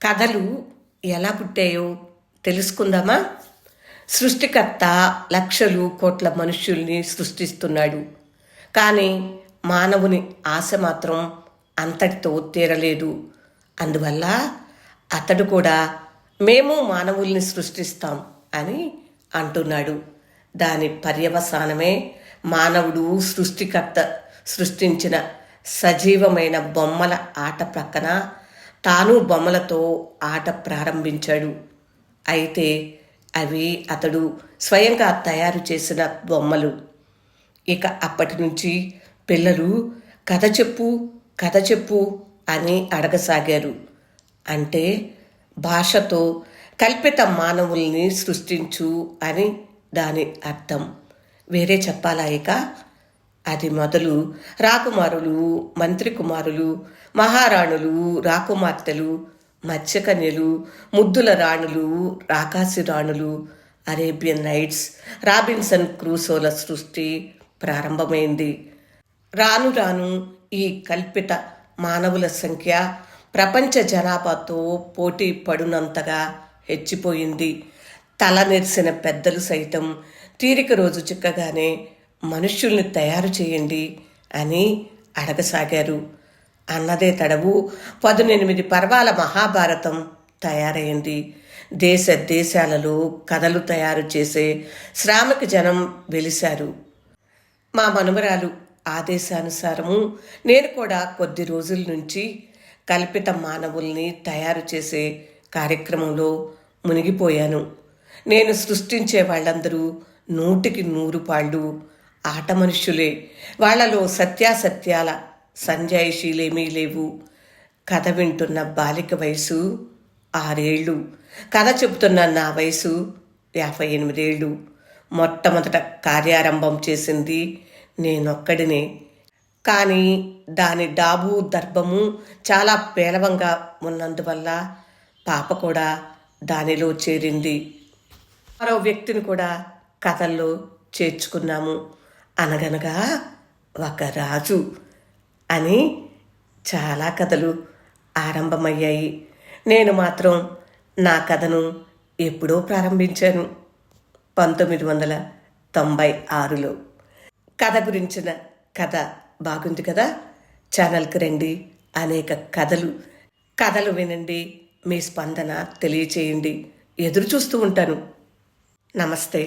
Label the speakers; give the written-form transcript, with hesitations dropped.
Speaker 1: కథలు ఎలా పుట్టాయో తెలుసుకుందామా? సృష్టికర్త లక్షలు కోట్ల మనుష్యుల్ని సృష్టిస్తున్నాడు. కానీ మానవుని ఆశ మాత్రం అంతటితో తీరలేదు. అందువల్ల అతడు కూడా మేము మానవుల్ని సృష్టిస్తాం అని అంటున్నాడు. దాని పర్యవసానమే మానవుడు సృష్టికర్త సృష్టించిన సజీవమైన బొమ్మల ఆట ప్రక్కన తాను బొమ్మలతో ఆట ప్రారంభించాడు. అయితే అవి అతడు స్వయంగా తయారు చేసిన బొమ్మలు. ఇక అప్పటి నుంచి పిల్లలు కథ చెప్పు కథ చెప్పు అని అడగసాగారు. అంటే భాషతో కల్పిత మానవుల్ని సృష్టించు అని దాని అర్థం. వేరే చెప్పాలా? ఇక అది మొదలు రాకుమారులు, మంత్రి కుమారులు, మహారాణులు, రాకుమార్తెలు, మత్స్యకన్యలు, ముద్దుల రాణులు, రాకాసి రాణులు, అరేబియన్ నైట్స్, రాబిన్సన్ క్రూసోల సృష్టి ప్రారంభమైంది. రాను రాను ఈ కల్పిత మానవుల సంఖ్య ప్రపంచ జనాభాతో పోటీ పడునంతగా హెచ్చిపోయింది. తల నెరిసిన పెద్దలు సైతం తీరిక రోజు చిక్కగానే మనుష్యుల్ని తయారు చేయండి అని అడగసాగారు. అన్నదే తడవు 18 పర్వాల మహాభారతం తయారైంది. దేశ దేశాలలో కథలు తయారు చేసే శ్రామిక జనం వెలిశారు. మా మనుమరాలు ఆదేశానుసారము నేను కూడా కొద్ది రోజుల నుంచి కల్పిత మానవుల్ని తయారు చేసే కార్యక్రమంలో మునిగిపోయాను. నేను సృష్టించే వాళ్ళందరూ 100కి 100 పాళ్ళు ఆట మనుష్యులే. వాళ్లలో సత్యాసత్యాల సంజాయిషీలేమీ లేవు. కథ వింటున్న బాలిక వయసు 6 ఏళ్ళు, కథ చెబుతున్న నా వయసు 58 ఏళ్ళు. మొట్టమొదట కార్యారంభం చేసింది నేనొక్కడినే. కానీ దాని డాబు దర్భము చాలా పేలవంగా ఉన్నందువల్ల పాప కూడా దానిలో చేరింది. మరో వ్యక్తిని కూడా కథల్లో చేర్చుకున్నాము. అనగనగా ఒక రాజు అని చాలా కథలు ఆరంభమయ్యాయి. నేను మాత్రం నా కథను ఎప్పుడో ప్రారంభించాను, 1996లో. కథ గురించిన కథ బాగుంది కదా? ఛానల్కి రండి, అనేక కథలు వినండి, మీ స్పందన తెలియచేయండి. ఎదురు చూస్తూ ఉంటాను. నమస్తే.